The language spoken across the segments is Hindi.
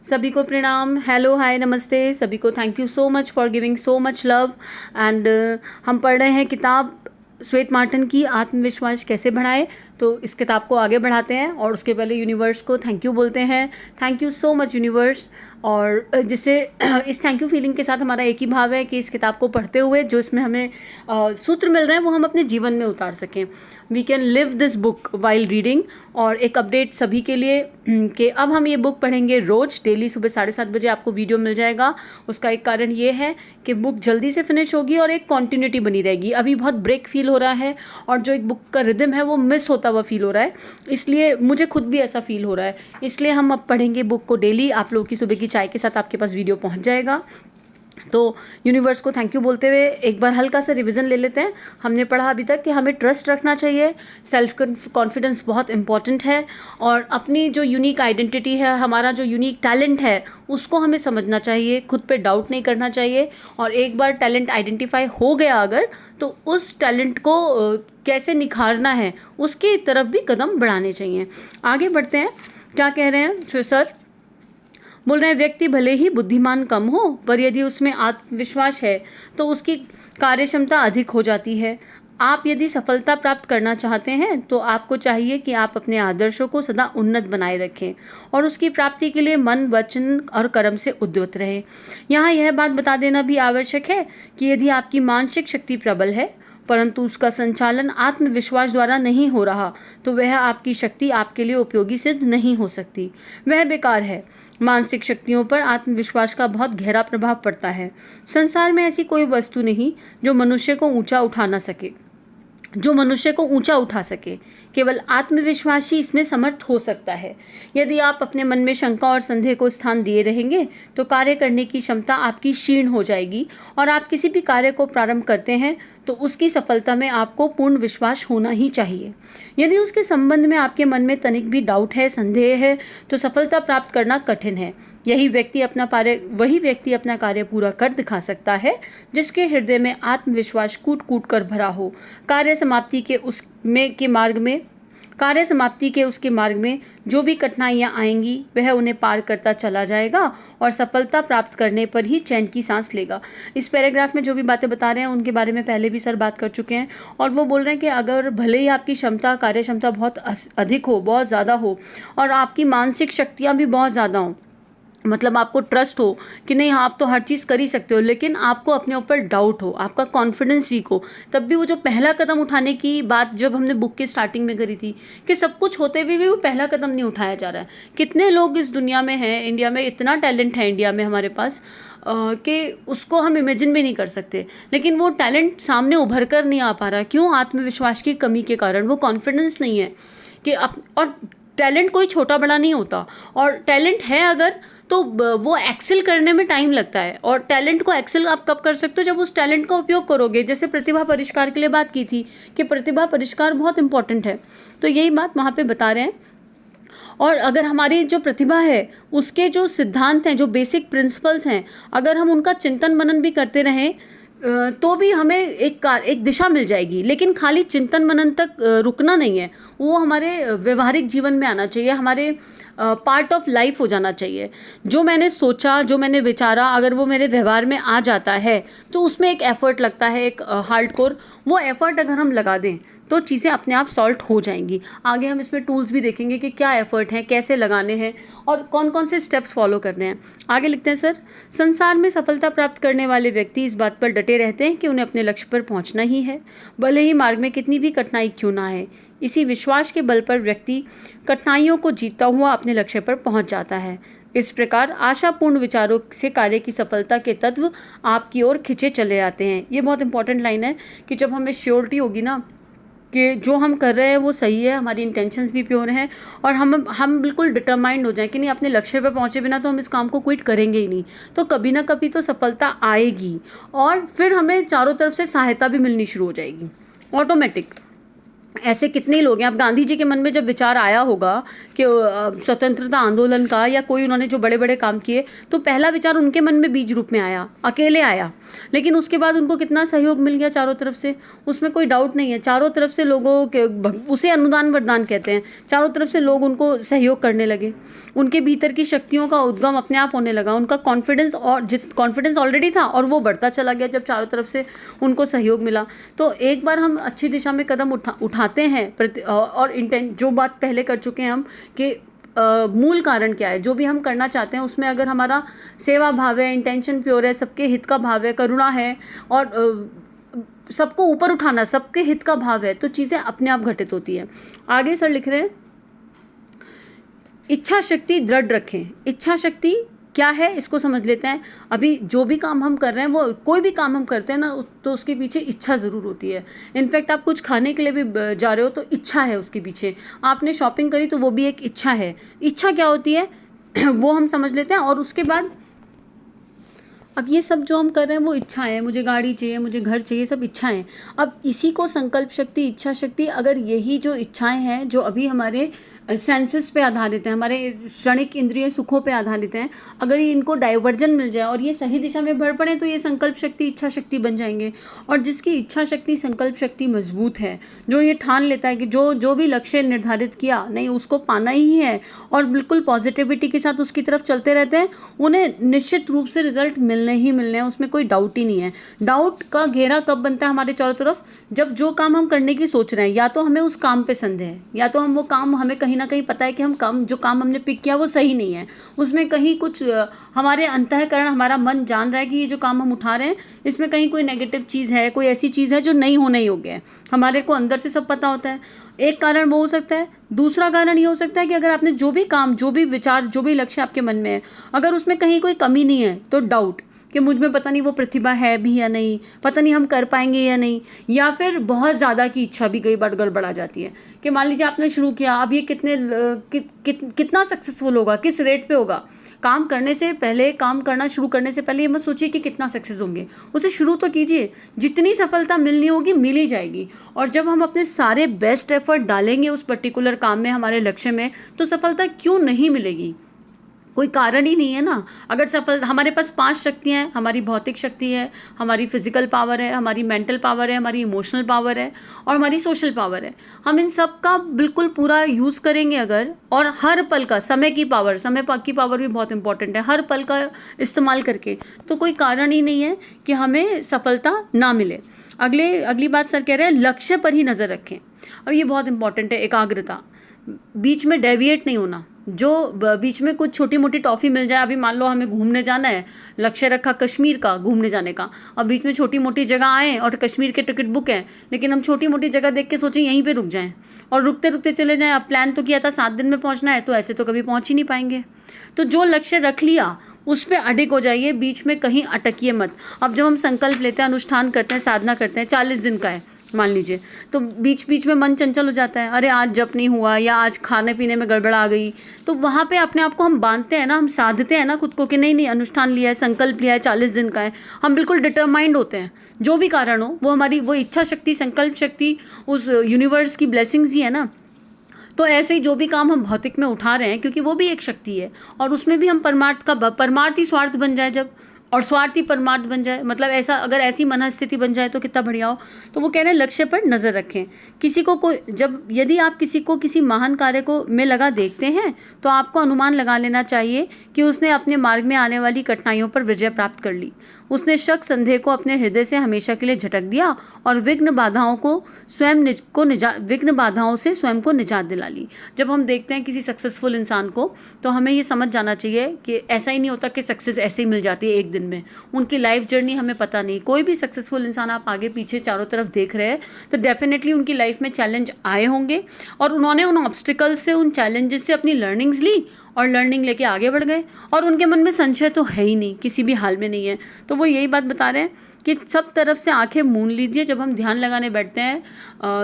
सभी को प्रणाम, हेलो, हाय, नमस्ते। सभी को thank you so much for giving so much love. And हम पढ़ रहे हैं किताब स्वेट मार्टिन की आत्मविश्वास कैसे बढ़ाए। तो इस किताब को आगे बढ़ाते हैं और उसके पहले यूनिवर्स को थैंक यू बोलते हैं। Thank you so much universe. और जिससे इस थैंक यू फीलिंग के साथ हमारा एक ही भाव है कि इस किताब को पढ़ते हुए जो इसमें हमें सूत्र मिल रहे हैं वो हम अपने जीवन में उतार सकें। We can live this book while reading. और एक अपडेट सभी के लिए कि अब हम ये बुक पढ़ेंगे रोज़ डेली सुबह 7:30 बजे आपको वीडियो मिल जाएगा। उसका एक कारण ये है कि बुक जल्दी से फिनिश होगी और एक कॉन्टिन्यूटी बनी रहेगी। अभी बहुत ब्रेक फील हो रहा है और जो एक बुक का रिदम है वो मिस होता हुआ फील हो रहा है, इसलिए मुझे खुद भी ऐसा फील हो रहा है। इसलिए हम अब पढ़ेंगे बुक को डेली। आप लोगों की सुबह की चाय के साथ आपके पास वीडियो पहुंच जाएगा। तो यूनिवर्स को थैंक यू बोलते हुए एक बार हल्का सा रिवीजन ले लेते हैं। हमने पढ़ा अभी तक कि हमें ट्रस्ट रखना चाहिए, सेल्फ कॉन्फिडेंस बहुत इंपॉर्टेंट है, और अपनी जो यूनिक आइडेंटिटी है, हमारा जो यूनिक टैलेंट है उसको हमें समझना चाहिए, खुद पे डाउट नहीं करना चाहिए। और एक बार टैलेंट आइडेंटिफाई हो गया अगर, तो उस टैलेंट को कैसे निखारना है उसकी तरफ भी कदम बढ़ाने चाहिए। आगे बढ़ते हैं। क्या कह रहे हैं सर? बोल रहे हैं व्यक्ति भले ही बुद्धिमान कम हो पर यदि उसमें आत्मविश्वास है तो उसकी कार्यक्षमता अधिक हो जाती है। आप यदि सफलता प्राप्त करना चाहते हैं तो आपको चाहिए कि आप अपने आदर्शों को सदा उन्नत बनाए रखें और उसकी प्राप्ति के लिए मन, वचन और कर्म से उद्यत रहें। यहाँ यह बात बता देना भी आवश्यक है कि यदि आपकी मानसिक शक्ति प्रबल है परंतु उसका संचालन आत्मविश्वास द्वारा नहीं हो रहा तो वह आपकी शक्ति आपके लिए उपयोगी सिद्ध नहीं हो सकती, वह बेकार है। मानसिक शक्तियों पर आत्मविश्वास का बहुत गहरा प्रभाव पड़ता है। संसार में ऐसी कोई वस्तु नहीं जो मनुष्य को ऊंचा उठा सके। केवल आत्मविश्वास ही इसमें समर्थ हो सकता है। यदि आप अपने मन में शंका और संदेह को स्थान दिए रहेंगे तो कार्य करने की क्षमता आपकी क्षीण हो जाएगी और आप किसी भी कार्य को प्रारंभ करते हैं तो उसकी सफलता में आपको पूर्ण विश्वास होना ही चाहिए। यदि उसके संबंध में आपके मन में तनिक भी डाउट है, संदेह है, तो सफलता प्राप्त करना कठिन है। वही व्यक्ति अपना कार्य पूरा कर दिखा सकता है जिसके हृदय में आत्मविश्वास कूट कूट कर भरा हो। कार्य समाप्ति के उसके मार्ग में जो भी कठिनाइयां आएंगी वह उन्हें पार करता चला जाएगा और सफलता प्राप्त करने पर ही चैन की सांस लेगा। इस पैराग्राफ में जो भी बातें बता रहे हैं उनके बारे में पहले भी सर बात कर चुके हैं और वो बोल रहे हैं कि अगर भले ही आपकी कार्य क्षमता बहुत अधिक हो, बहुत ज़्यादा हो, और आपकी मानसिक शक्तियाँ भी बहुत ज़्यादा हों, मतलब आपको ट्रस्ट हो कि नहीं आप तो हर चीज़ कर ही सकते हो, लेकिन आपको अपने ऊपर डाउट हो, आपका कॉन्फिडेंस वीक हो, तब भी वो जो पहला कदम उठाने की बात जब हमने बुक के स्टार्टिंग में करी थी कि सब कुछ होते हुए भी वो पहला कदम नहीं उठाया जा रहा है। कितने लोग इस दुनिया में हैं, इंडिया में इतना टैलेंट है इंडिया में हमारे पास कि उसको हम इमेजिन भी नहीं कर सकते, लेकिन वो टैलेंट सामने उभर कर नहीं आ पा रहा। क्यों? आत्मविश्वास की कमी के कारण। वो कॉन्फिडेंस नहीं है कि और टैलेंट कोई छोटा बड़ा नहीं होता, और टैलेंट है अगर तो वो एक्सेल करने में टाइम लगता है। और टैलेंट को एक्सेल आप कब कर सकते हो? जब उस टैलेंट का उपयोग करोगे। जैसे प्रतिभा परिष्कार के लिए बात की थी कि प्रतिभा परिष्कार बहुत इंपॉर्टेंट है, तो यही बात वहाँ पे बता रहे हैं। और अगर हमारी जो प्रतिभा है उसके जो सिद्धांत हैं, जो बेसिक प्रिंसिपल्स हैं, अगर हम उनका चिंतन मनन भी करते रहें तो भी हमें एक दिशा मिल जाएगी। लेकिन खाली चिंतन मनन तक रुकना नहीं है, वो हमारे व्यवहारिक जीवन में आना चाहिए, हमारे पार्ट ऑफ लाइफ हो जाना चाहिए। जो मैंने सोचा, जो मैंने विचारा, अगर वो मेरे व्यवहार में आ जाता है तो उसमें एक एफर्ट लगता है, एक हार्डकोर। वो एफर्ट अगर हम लगा दें तो चीज़ें अपने आप सॉल्व हो जाएंगी। आगे हम इसमें टूल्स भी देखेंगे कि क्या एफर्ट हैं, कैसे लगाने हैं और कौन कौन से स्टेप्स फॉलो करने हैं। आगे लिखते हैं सर। संसार में सफलता प्राप्त करने वाले व्यक्ति इस बात पर डटे रहते हैं कि उन्हें अपने लक्ष्य पर पहुंचना ही है, भले ही मार्ग में कितनी भी कठिनाई क्यों ना है। इसी विश्वास के बल पर व्यक्ति कठिनाइयों को जीतता हुआ अपने लक्ष्य पर पहुंच जाता है। इस प्रकार आशापूर्ण विचारों से कार्य की सफलता के तत्व आपकी ओर खिंचे चले आते हैं। ये बहुत इंपॉर्टेंट लाइन है कि जब हमें श्योरिटी होगी ना कि जो हम कर रहे हैं वो सही है, हमारी इंटेंशंस भी प्योर हैं, और हम बिल्कुल डिटरमाइंड हो जाएं कि नहीं, अपने लक्ष्य पे पहुंचे बिना तो हम इस काम को क्विट करेंगे ही नहीं, तो कभी ना कभी तो सफलता आएगी और फिर हमें चारों तरफ से सहायता भी मिलनी शुरू हो जाएगी ऑटोमेटिक। ऐसे कितने लोग हैं। अब गांधी जी के मन में जब विचार आया होगा कि स्वतंत्रता आंदोलन का या कोई उन्होंने जो बड़े बड़े काम किए, तो पहला विचार उनके मन में बीज रूप में आया, अकेले आया, लेकिन उसके बाद उनको कितना सहयोग मिल गया चारों तरफ से, उसमें कोई डाउट नहीं है। चारों तरफ से लोगों के, उसे अनुदान वरदान कहते हैं, चारों तरफ से लोग उनको सहयोग करने लगे, उनके भीतर की शक्तियों का उद्गम अपने आप होने लगा, उनका कॉन्फिडेंस और कॉन्फिडेंस ऑलरेडी था और वो बढ़ता चला गया जब चारों तरफ से उनको सहयोग मिला। तो एक बार हम अच्छी दिशा में कदम उठाते हैं और इंटेंट, जो बात पहले कर चुके हैं हम कि मूल कारण क्या है, जो भी हम करना चाहते हैं उसमें अगर हमारा सेवा भाव है, इंटेंशन प्योर है, सबके हित का भाव है, करुणा है और सबको ऊपर उठाना, सबके हित का भाव है, तो चीज़ें अपने आप घटित होती है। आगे सर लिख रहे हैं, इच्छा शक्ति दृढ़ रखें। इच्छा शक्ति क्या है इसको समझ लेते हैं। अभी जो भी काम हम कर रहे हैं, वो कोई भी काम हम करते हैं ना, तो उसके पीछे इच्छा ज़रूर होती है। इनफैक्ट आप कुछ खाने के लिए भी जा रहे हो तो इच्छा है उसके पीछे, आपने शॉपिंग करी तो वो भी एक इच्छा है। इच्छा क्या होती है वो हम समझ लेते हैं। और उसके बाद अब ये सब जो हम कर रहे हैं वो इच्छा है, मुझे गाड़ी चाहिए, मुझे घर चाहिए, सब इच्छाएं। अब इसी को संकल्प शक्ति, इच्छा शक्ति, अगर यही जो इच्छाएं हैं जो अभी हमारे सेंसेस पे आधारित हैं, हमारे क्षणिक इंद्रिय सुखों पे आधारित हैं, अगर ये इनको डाइवर्जन मिल जाए और ये सही दिशा में बढ़ पड़े तो ये संकल्प शक्ति, इच्छा शक्ति बन जाएंगे। और जिसकी इच्छा शक्ति, संकल्प शक्ति मजबूत है, जो ये ठान लेता है कि जो भी लक्ष्य निर्धारित किया नहीं उसको पाना ही है और बिल्कुल पॉजिटिविटी के साथ उसकी तरफ चलते रहते हैं, उन्हें निश्चित रूप से रिजल्ट मिलने ही मिलने हैं, उसमें कोई डाउट ही नहीं है। डाउट का घेरा कब बनता है हमारे चारों तरफ, जब जो काम हम करने की सोच रहे हैं, या तो हमें उस काम पे संदेह है, या तो हम वो काम, हमें कहीं ना कहीं पता है कि हम जो काम हमने पिक किया वो सही नहीं है, उसमें कहीं कुछ हमारे अंतःकरण, हमारा मन जान रहा है कि ये जो काम हम उठा रहे हैं इसमें कहीं कोई नेगेटिव चीज़ है, कोई ऐसी चीज़ है जो नहीं होने योग्य है। हमारे को अंदर से सब पता होता है। एक कारण वो हो सकता है। दूसरा कारण ये हो सकता है कि अगर आपने जो भी काम, जो भी विचार, जो भी लक्ष्य आपके मन में है, अगर उसमें कहीं कोई कमी नहीं है तो डाउट कि मुझ में पता नहीं वो प्रतिभा है भी या नहीं, पता नहीं हम कर पाएंगे या नहीं, या फिर बहुत ज़्यादा की इच्छा भी कई बार गड़बड़ा जाती है कि मान लीजिए आपने शुरू किया, अब ये कितना सक्सेसफुल होगा, किस रेट पे होगा। काम करने से पहले, काम करना शुरू करने से पहले ये मत सोचिए कि कितना सक्सेस होंगे, उसे शुरू तो कीजिए। जितनी सफलता मिलनी होगी मिल ही जाएगी। और जब हम अपने सारे बेस्ट एफर्ट डालेंगे उस पर्टिकुलर काम में, हमारे लक्ष्य में, तो सफलता क्यों नहीं मिलेगी, कोई कारण ही नहीं है ना। अगर सफल, हमारे पास 5 शक्तियाँ हैं, हमारी भौतिक शक्ति है, हमारी फिजिकल पावर है, हमारी मेंटल पावर है, हमारी इमोशनल पावर है और हमारी सोशल पावर है। हम इन सब का बिल्कुल पूरा यूज़ करेंगे अगर, और हर पल का, समय की पावर की पावर भी बहुत इंपॉर्टेंट है, हर पल का इस्तेमाल करके, तो कोई कारण ही नहीं है कि हमें सफलता ना मिले। अगली बात सर कह रहे हैं, लक्ष्य पर ही नज़र रखें। अब ये बहुत इंपॉर्टेंट है, एकाग्रता, बीच में डेविएट नहीं होना। जो बीच में कुछ छोटी मोटी टॉफ़ी मिल जाए, अभी मान लो हमें घूमने जाना है, लक्ष्य रखा कश्मीर का घूमने जाने का, अब बीच में छोटी मोटी जगह आए और कश्मीर के टिकट बुक हैं, लेकिन हम छोटी मोटी जगह देख के सोचें यहीं पे रुक जाएं और रुकते रुकते चले जाएं। अब प्लान तो किया था 7 दिन में पहुंचना है, तो ऐसे तो कभी पहुंच ही नहीं पाएंगे। तो जो लक्ष्य रख लिया उस पर अडिग हो जाइए, बीच में कहीं अटकिए मत। अब जब हम संकल्प लेते हैं, अनुष्ठान करते हैं, साधना करते हैं, 40 दिन का है मान लीजिए, तो बीच बीच में मन चंचल हो जाता है, अरे आज जप नहीं हुआ या आज खाने पीने में गड़बड़ आ गई, तो वहाँ पे अपने आप को हम बांधते हैं ना, हम साधते हैं ना खुद को कि नहीं अनुष्ठान लिया है, संकल्प लिया है, 40 दिन का है, हम बिल्कुल डिटरमाइंड होते हैं। जो भी कारण हो, वो हमारी वो इच्छा शक्ति, संकल्प शक्ति, उस यूनिवर्स की ब्लेसिंग्स ही है ना। तो ऐसे ही जो भी काम हम भौतिक में उठा रहे हैं, क्योंकि वो भी एक शक्ति है, और उसमें भी हम परमार्थ ही स्वार्थ बन जाए जब, और स्वार्थी परमार्थ बन जाए, मतलब ऐसा, अगर ऐसी मनस्थिति बन जाए तो कितना बढ़िया हो। तो वो कह रहे हैं लक्ष्य पर नज़र रखें। किसी को कोई, जब यदि आप किसी को किसी महान कार्य को में लगा देखते हैं, तो आपको अनुमान लगा लेना चाहिए कि उसने अपने मार्ग में आने वाली कठिनाइयों पर विजय प्राप्त कर ली। उसने शक संदेह को अपने हृदय से हमेशा के लिए झटक दिया और विघ्न बाधाओं से स्वयं को निजात दिला ली। जब हम देखते हैं किसी सक्सेसफुल इंसान को, तो हमें ये समझ जाना चाहिए कि ऐसा ही नहीं होता कि सक्सेस ऐसे ही मिल जाती है एक दिन में। उनकी लाइफ जर्नी हमें पता नहीं। कोई भी सक्सेसफुल इंसान आप आगे पीछे चारों तरफ देख रहे हैं, तो डेफिनेटली उनकी लाइफ में चैलेंज आए होंगे और उन्होंने उन ऑब्स्टिकल्स से, उन चैलेंजेस से अपनी लर्निंग्स ली और लर्निंग लेके आगे बढ़ गए, और उनके मन में संशय तो है ही नहीं, किसी भी हाल में नहीं है। तो वो यही बात बता रहे हैं कि सब तरफ से आंखें मूंद लीजिए। जब हम ध्यान लगाने बैठते हैं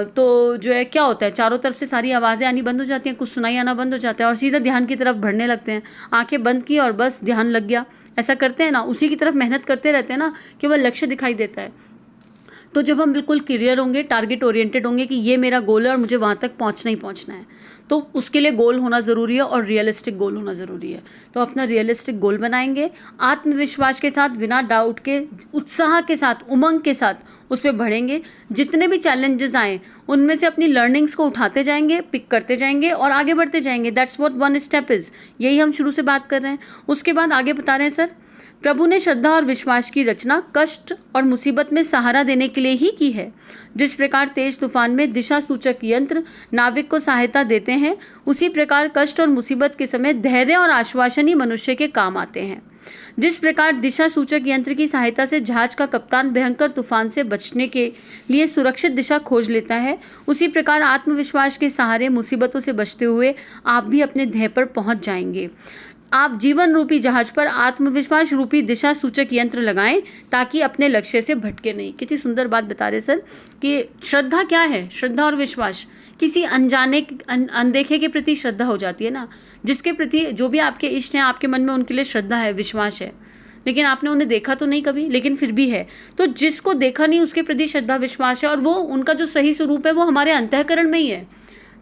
तो जो है क्या होता है, चारों तरफ से सारी आवाज़ें आनी बंद हो जाती हैं, कुछ सुनाई आना बंद हो जाता है और सीधा ध्यान की तरफ बढ़ने लगते हैं। आंखें बंद की और बस ध्यान लग गया, ऐसा करते हैं ना, उसी की तरफ मेहनत करते रहते हैं ना, केवल लक्ष्य दिखाई देता है। तो जब हम बिल्कुल क्लियर होंगे, टारगेट ओरिएंटेड होंगे कि ये मेरा गोल है और मुझे वहाँ तक पहुँचना ही पहुँचना है, तो उसके लिए गोल होना ज़रूरी है और रियलिस्टिक गोल होना ज़रूरी है। तो अपना रियलिस्टिक गोल बनाएंगे, आत्मविश्वास के साथ, बिना डाउट के, उत्साह के साथ, उमंग के साथ उस पर बढ़ेंगे। जितने भी चैलेंजेस आएँ उनमें से अपनी लर्निंग्स को उठाते जाएंगे, पिक करते जाएंगे और आगे बढ़ते जाएंगे। That's what one step is. यही हम शुरू से बात कर रहे हैं। उसके बाद आगे बता रहे हैं सर, प्रभु ने श्रद्धा और विश्वास की रचना कष्ट और मुसीबत में सहारा देने के लिए ही की है। जिस प्रकार तेज तूफान में दिशा सूचक यंत्र नाविक को सहायता देते हैं, उसी प्रकार कष्ट और मुसीबत के समय धैर्य और आश्वासन ही मनुष्य के काम आते हैं। जिस प्रकार दिशा सूचक यंत्र की सहायता से जहाज का कप्तान भयंकर तूफान से बचने के लिए सुरक्षित दिशा खोज लेता है, उसी प्रकार आत्मविश्वास के सहारे मुसीबतों से बचते हुए आप भी अपने ध्येय पर पहुंच जाएंगे। आप जीवन रूपी जहाज पर आत्मविश्वास रूपी दिशा सूचक यंत्र लगाएं ताकि अपने लक्ष्य से भटके नहीं। कितनी सुंदर बात बता रहे सर कि श्रद्धा क्या है। श्रद्धा और विश्वास किसी अनदेखे के प्रति श्रद्धा हो जाती है ना, जिसके प्रति जो भी आपके इष्ट हैं, आपके मन में उनके लिए श्रद्धा है, विश्वास है, लेकिन आपने उन्हें देखा तो नहीं कभी, लेकिन फिर भी है। तो जिसको देखा नहीं उसके प्रति श्रद्धा विश्वास है, और वो उनका जो सही स्वरूप है वो हमारे अंतःकरण में ही है।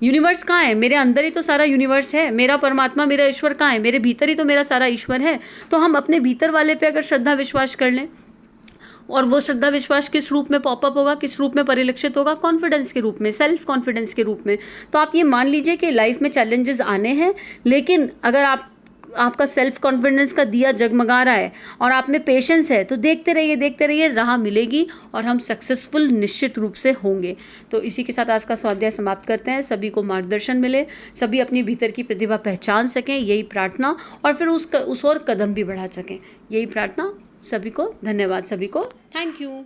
यूनिवर्स कहाँ है? मेरे अंदर ही तो सारा यूनिवर्स है। मेरा परमात्मा, मेरा ईश्वर कहाँ है? मेरे भीतर ही तो मेरा सारा ईश्वर है। तो हम अपने भीतर वाले पे अगर श्रद्धा विश्वास कर लें, और वो श्रद्धा विश्वास किस रूप में पॉपअप होगा, किस रूप में परिलक्षित होगा? कॉन्फिडेंस के रूप में, सेल्फ कॉन्फिडेंस के रूप में। तो आप ये मान लीजिए कि लाइफ में चैलेंजेस आने हैं, लेकिन अगर आपका सेल्फ कॉन्फिडेंस का दिया जगमगा रहा है और आप में पेशेंस है, तो देखते रहिए, राह मिलेगी और हम सक्सेसफुल निश्चित रूप से होंगे। तो इसी के साथ आज का स्वाध्याय समाप्त करते हैं। सभी को मार्गदर्शन मिले, सभी अपनी भीतर की प्रतिभा पहचान सकें, यही प्रार्थना, और फिर उस और कदम भी बढ़ा सकें, यही प्रार्थना। सभी को धन्यवाद, सभी को थैंक यू।